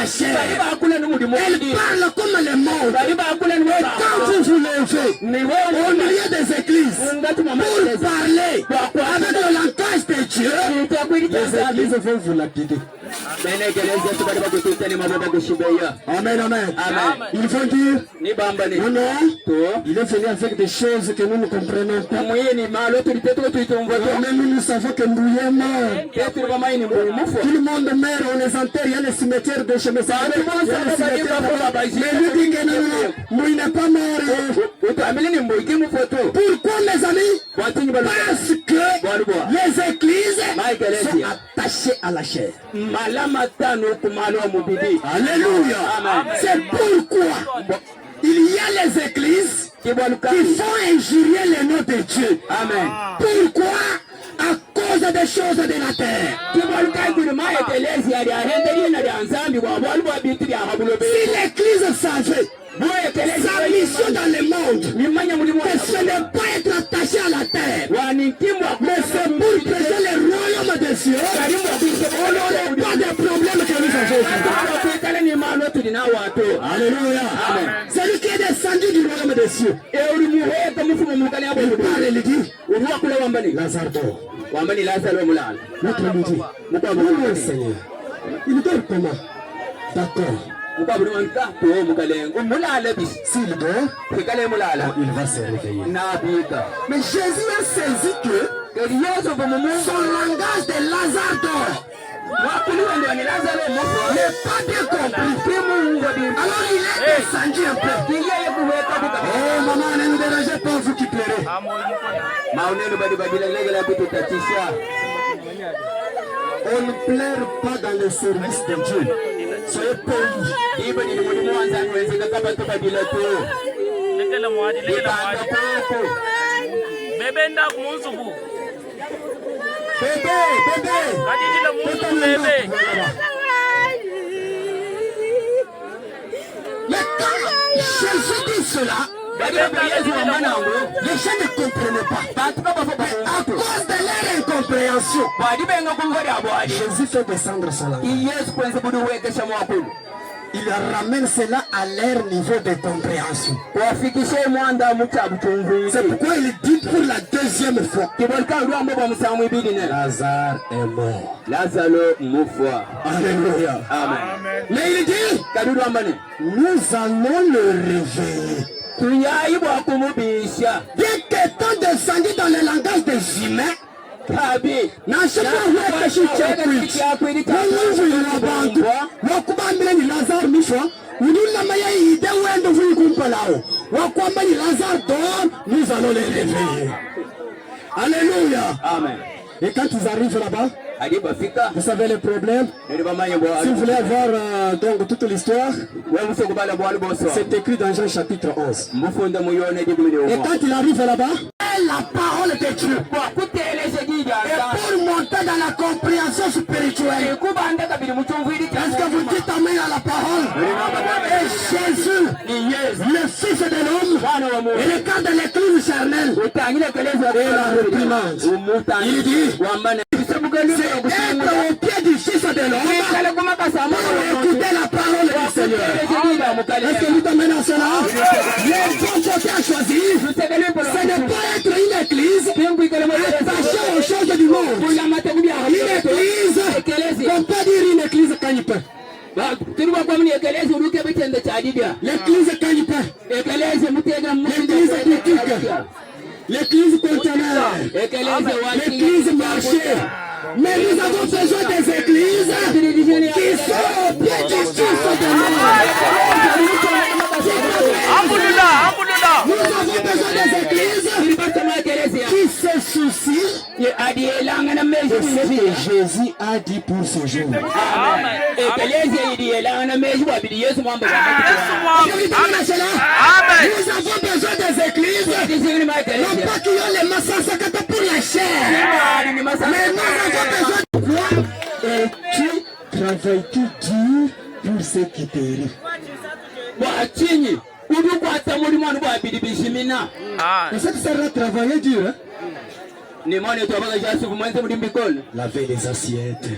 la chair. Elle parle comme le monde. Et quand vous vous levez au milieu des églises pour parler avec le langage de Dieu, les églises vont vous lapider. Amen, amen. Ils vont dire, non, il est venu avec des choses que nous ne comprenons pas. Mais nous savons que nous sommes morts. Tout le monde meurt, on les enterre, il y a les cimetières de chemin. Mais lui dit que non, il n'est pas mort. Pourquoi, mes amis? Parce que les églises sont attachées à la chair. Alléluia. C'est pourquoi il y a les églises qui font injurier le nom de Dieu. Amen. Pourquoi? À cause des choses de la terre. Si l'église savait sa mission dans le monde, que ce n'est pas être attaché à la terre, mais c'est pour prêcher le royaume des cieux, on n'aurait pas de problème que nous avons. Alléluia. Celui qui est descendu du royaume des cieux, il parle et il dit, Lazare dort. Notre lui dit, mon Seigneur, il dort comment? D'accord. S'il dort, il va se réveiller. Mais Jésus a saisi que son langage de Lazare dort n'est pas bien compris. Alors il est descendu un peu. Oh maman, ne nous dérangez pas, vous qui pleurez. On ne pleure pas dans le service de Dieu. Soyez polis. Mais quand Jésus dit cela, les gens ne comprenaient pas. À cause de leur incompréhension, Jésus fait descendre son langage. Il ramène cela à leur niveau de compréhension. C'est pourquoi il dit pour la deuxième fois, Lazare est mort. Alléluia. Amen. Mais il dit, nous allons le réveiller. Bien qu'étant descendu dans le langage des humains, nous allons les réveiller. Alléluia. Amen. Et quand ils arrivent là-bas, vous savez le problème. Si vous voulez avoir donc toute l'histoire, c'est écrit dans Jean chapitre 11. Et quand il arrive là-bas, la parole de Dieu. Et pour monter dans la compréhension spirituelle, est-ce que vous dites amen à la parole? Et Jésus, le Fils de l'homme, et le cas de l'église charnelle, et la réprimande. Il dit, c'est être au pied du Fils de l'homme pour écouter la parole du Seigneur. Est-ce que vous t'amènez à cela? Les bons côtés à choisir, ce n'est pas être une église attachée aux choses du monde. Une église, on peut dire une église Kanyipé. L'église Kanyipé. L'église critique. L'église conteneur. L'église marché. Mais nous avons besoin des églises qui sont au pied du Fils de l'homme. Nous avons besoin des églises qui se soucient de ce que Jésus a dit pour ce jour. Amen. Nous avons besoin des églises, non pas qui ont les massacres pour la chair, mais nous avons besoin de quoi? Et tu travailles-tu dur pour ce qui t'arrive? Et ça te sert à travailler dur, hein? Laver les assiettes,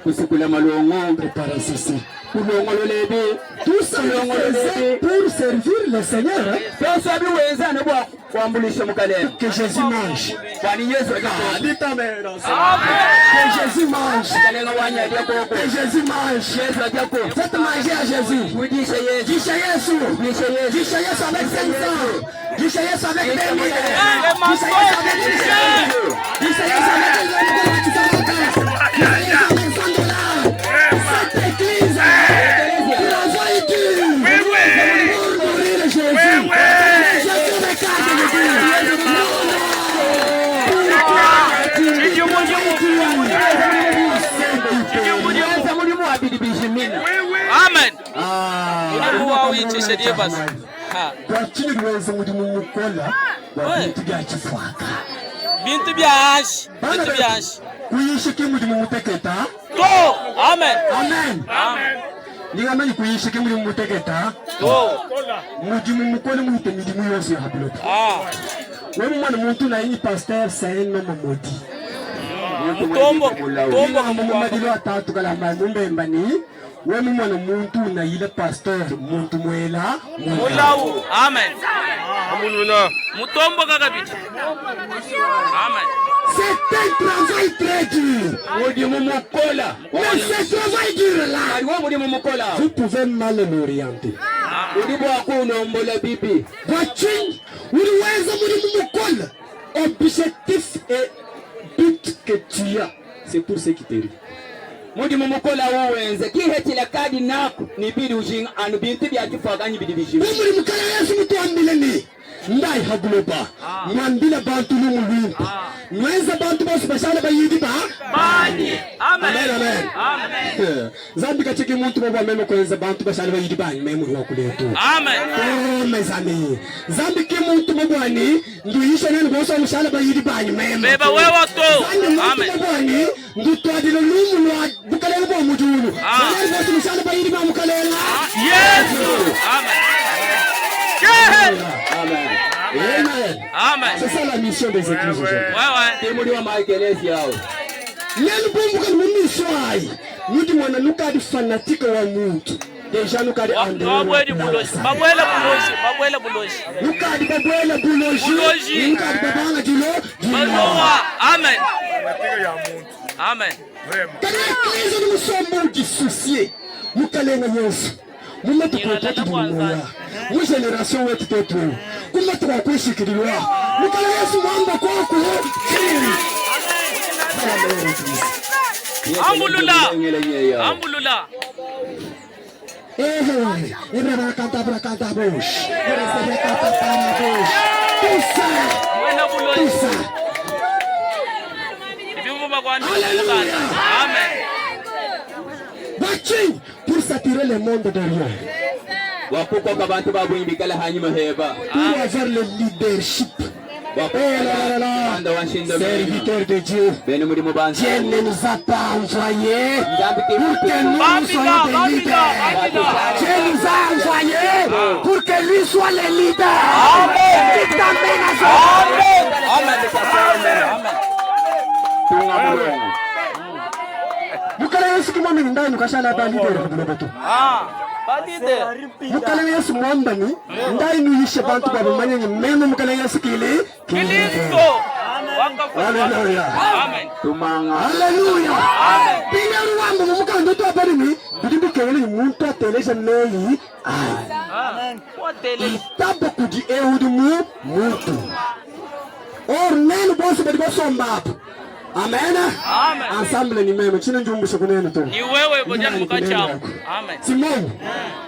kusikula malongo préparer ceci tout ça pour servir le Seigneur. Que Jésus mange. Que Jésus mange. Que Jésus mange. Faites manger à Jésus. Dis Jésus avec 500. Dis Jésus avec 20 000. Dis Jésus avec Amen. Bintu byaje. Amen. Amen. Amen. Nigamani kuyishike muri muteketa. Mudimu mukole muhite midimu yose habulota. Wewe mwana muntu na yini pasteur Saino Mamodi. Mutombo ngamadilo atatu kala mbembani. Wewe mwana muntu na yile pasteur muntu mwela. Mulawu. Amen. Amununa. Mutombo kakabiti. Amen. C'est un travail très dur. Mais ce travail dur là, vous pouvez mal l'orienter. Objectif et but que tu as, c'est pour ce qui t'arrive. Mudi mumukola uwenze kihetila kadi naku nibidi ujinga anu binti byakifaganye bidibishimo muri mukala Yesu mutwambile ndai haguloba mwambile bantu lumulwimpa mweza bantu bose bashale bayidi ba bani. Amen. Amen. Amen. Zambi kachiki muntu baba memo kwenza bantu bashale bayidi bani memo wakuletu. Amen. Oh mezani zambi ki muntu bobani nduisha nani bosa mshale bayidi bani memo beba wewe to. Amen. Bobani ndutwadilo lumu lwa bukalelo bo mujulu nani bosa mshale bayidi ba mukalela. Yes. Amen. Amen. Amen. Amen. C'est ça la mission des églises. Ouais. Témoin de Michael yao. Nenu bombuka mumiswai. Mudi mwana nukadi fanatique wa muntu. Deja nukadi andero. Babwele buloji. Nukadi babwele buloji. Nukadi babanga dilo. Amen. Amen. Kaya krizo ni musombo dissocié. Mukalenga Yesu. Mumatu kwa moya. Mu generation wetu tetu. Kumatu kwa kushikiriwa. Mukala Yesu mwamba kwako. Ambulula. Ibra kanta bosh. Tusa. Amen. Watching pour s'attirer le monde derrière. Wapuko kabantu babuimbikala hanyuma heba. Pour avoir le leadership. Serviteur de Dieu. Dieu ne nous a pas envoyés pour que nous soyons des leaders. Dieu nous a envoyés pour que lui soit le leader. Amen. Mukala Yesu kimwami ndani ukashala ba leader kubulobato. Mukala Yesu mwambani ndai nuishe bantu babumanye memo mukala Yesu kile Kristo. Hallelujah. Amen. Hallelujah. Amen. Bila ruwangu mukala ndoto abali ni bidibi kele muntu ateleje meyi. Amen. Watele. Tabo kudi ehudu muntu. Or nenu bosi badibo sombapo. Amen. Amen. Ensemble ni meme chini njumbusho kunene tu. Ni wewe bojana mukachao. Amen. Simon.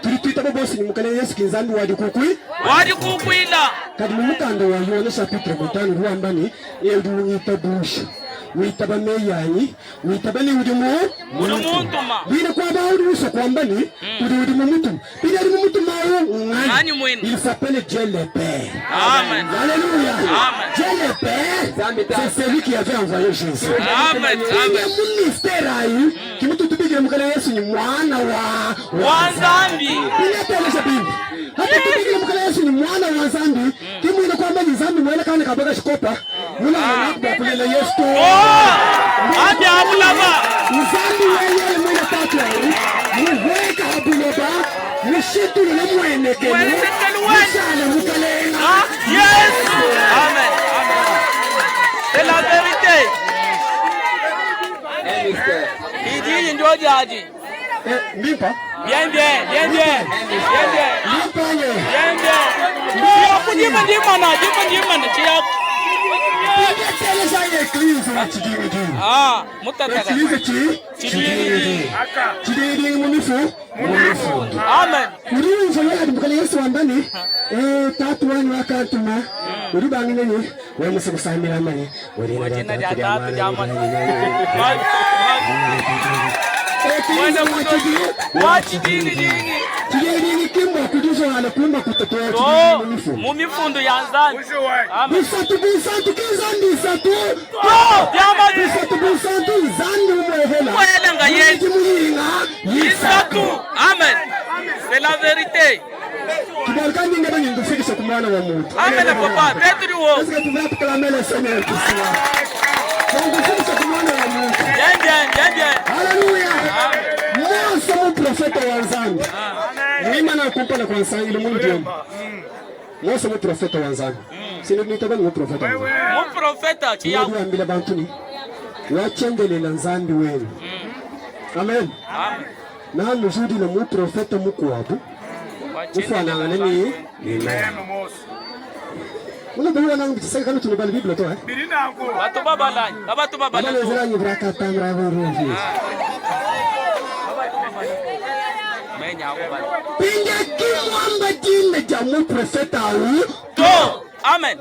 Tulitwita bosi ni mukale Yesu kinzambi wadi kukwila. Kadi mumutanda wa Yohana chapitre 5 ruambani edu itabusha. Witaba meyanyi, witaba ni udimu. Muntuma. Bine kwa baudi uso kwambani udimu mutu. Bine udimu mutu Ngani mwini. Il s'appelle Dieu le Père. Amen. Alléluia. Amen. Dieu le Père, c'est celui qui avait envoyé Jésus. Amen. Amen. Ministère ayi, kimutu tubigire mukale Yesu ni mwana wa Nzambi. Bine tele shabimbi. Hata tubigire mukale Yesu ni mwana wa Nzambi, kimu ina kwamba ni Nzambi mwele kana kabaka shikopa. Muna anakuba kulela Yesu. Andi abulaba. Nzambi weye mwene tatu hau. Mweka habuleba. Mshitu na mwene kenu. Mshale mkalenga. Yes. Amen. Amen. C'est la vérité. Idi ndio jaji. Mimpa? Bien. Bien. Mimpa ye. Bien. Chia kujima na chia. Mutataka. Chidiri mumifu. Amen. Uri mfanya mkale Yesu andani. Tatu wani wakatuma. Uri bangine ni. Wewe msikusamira amani. Uri na tatu jamani. Chidiri kimba kujuzo anakumba kutotoa mumifu. Mumifundu yanzani. Amen. Bisatu kizandi satu. Jamani. Bisatu zandi umehela. Umehela nga Yesu. Bisatu. Amen. C'est la vérité. Tubarkani ngaba nindufikisha kumwana wa Mungu. Amen papa. Petri wo. Sasa tunapo klamela Seigneur kisiwa. Nindufikisha kumwana wa Mungu. Bien. Haleluya. Mose mu profeta wa Nzambi. Mwima na kumpa na kwa Nzambi ile Mungu. Mose mu profeta wa Nzambi. Sino nitaba mu profeta. Mu profeta chia. Ndiambile bantu ni. Wachendelela Nzambi wenu. Amen. Na nuzudi na mu profeta mukwabu. Ufana nani? Amen. Una bwana nangu kisaka kanu tunabali Biblia to Watu baba lani. Watu baba lani. Bana zira braka tamra roho. Pinga kimwamba jina jamu profeta au to. Amen.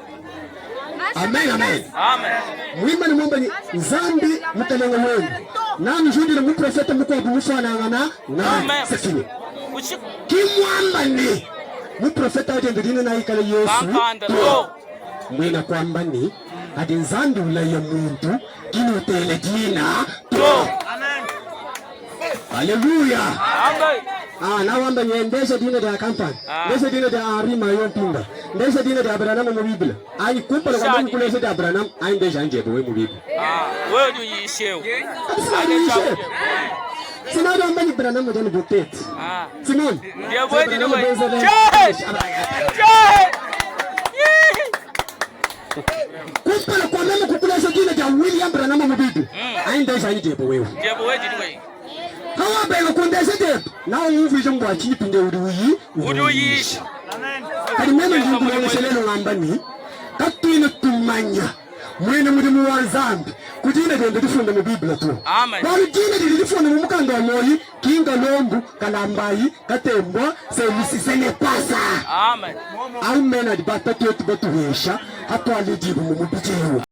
Mwimba ni mwamba ni Nzambi mutananga wenu. Na njundi na mu profeta mukwabu ufana ngana na sefini. Kimwamba ni mu profeta wote ndini na ikale Yesu. Mwina kwamba ni hadi Nzambi ula ya muntu kino tele jina to. Haleluya. Amen. Na wamba nyendesha dina da kampani. Ndesha dina da arima yompinga. Ndesha dina da Abraham mu Biblia. Ai kumpa la kwamba kulesha da Abraham ai ndesha nje bo mu Biblia. Wewe ndio yisheu. Sinado ambani Abraham mo doni botet. Simon. Ndio wewe ndio wewe. Kumpa la kwamba kukulesha dina da William Abraham mu Biblia. Ai ndesha nje bo wewe. Ndio wewe ndio wewe. Hawa bela kundesha de. Na uvuje mbwa chipinde uduyi. Kadi mema njungu na shelelo ngambani. Katuina tumanya. Mwene mudimu wa Nzambi. Kujina gende difunda mu Biblia tu. Amen. Bali jina difunda mu mukanda wa moyi, kinga lombu, kalambai, katembwa, semisi sene pasa. Amen. Amen adibata tu batuhesha, hapo alijibu mu bijewa.